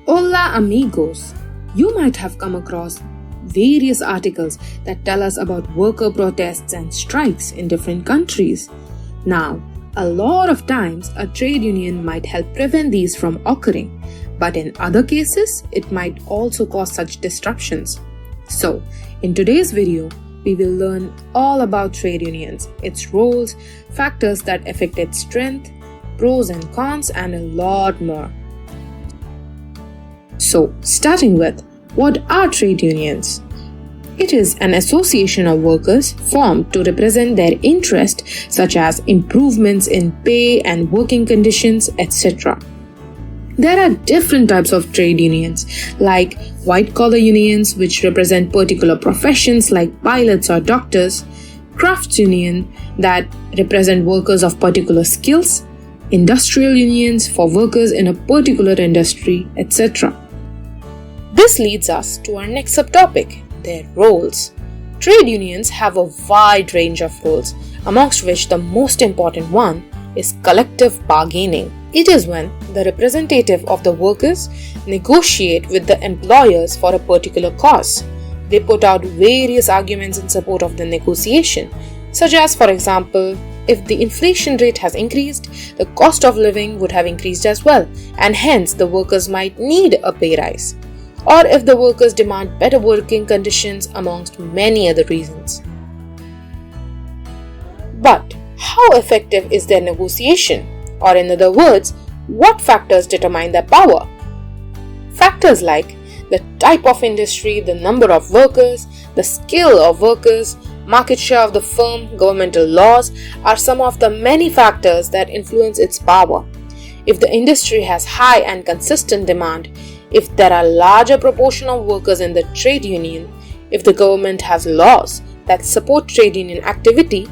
Hola amigos! You might have come across various articles that tell us about worker protests and strikes in different countries. Now, a lot of times a trade union might help prevent these from occurring, but in other cases, it might also cause such disruptions. So, in today's video, we will learn all about trade unions, its roles, factors that affect its strength, pros and cons, and a lot more. So, starting with, what are trade unions? It is an association of workers formed to represent their interests such as improvements in pay and working conditions, etc. There are different types of trade unions, like white-collar unions which represent particular professions like pilots or doctors, crafts union that represent workers of particular skills, industrial unions for workers in a particular industry, etc. This leads us to our next subtopic, their roles. Trade unions have a wide range of roles, amongst which the most important one is collective bargaining. It is when the representative of the workers negotiate with the employers for a particular cause. They put out various arguments in support of the negotiation, such as, for example, if the inflation rate has increased, the cost of living would have increased as well, and hence the workers might need a pay rise. Or if the workers demand better working conditions, amongst many other reasons. But how effective is their negotiation? Or in other words, what factors determine their power? Factors like the type of industry, the number of workers, the skill of workers, market share of the firm, governmental laws are some of the many factors that influence its power. If the industry has high and consistent demand, if there are larger proportion of workers in the trade union, if the government has laws that support trade union activity,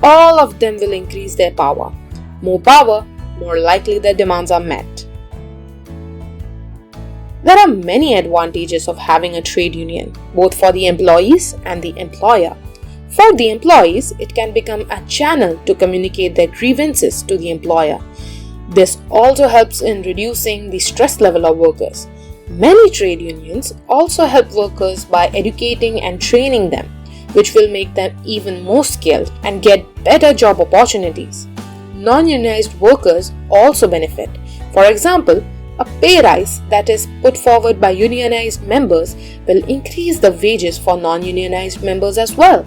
all of them will increase their power. More power, more likely their demands are met. There are many advantages of having a trade union, both for the employees and the employer. For the employees, it can become a channel to communicate their grievances to the employer. This also helps in reducing the stress level of workers. Many trade unions also help workers by educating and training them, which will make them even more skilled and get better job opportunities. Non-unionized workers also benefit. For example, a pay rise that is put forward by unionized members will increase the wages for non-unionized members as well.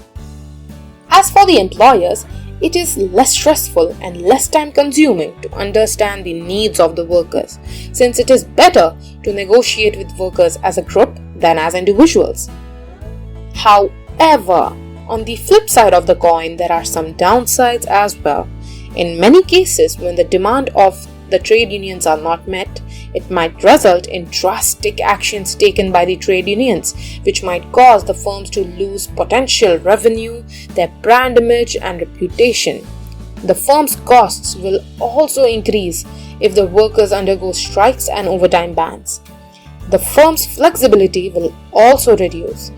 As for the employers, it is less stressful and less time consuming to understand the needs of the workers, since it is better to negotiate with workers as a group than as individuals. However, on the flip side of the coin, there are some downsides as well. In many cases, when the demand of the trade unions are not met, it might result in drastic actions taken by the trade unions, which might cause the firms to lose potential revenue, their brand image, and reputation. The firm's costs will also increase if the workers undergo strikes and overtime bans. The firm's flexibility will also reduce.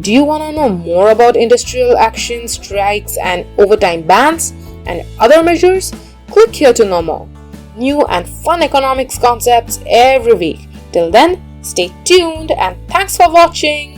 Do you want to know more about industrial action, strikes, and overtime bans and other measures? Click here to know more. New and fun economics concepts every week. Till then, stay tuned and thanks for watching.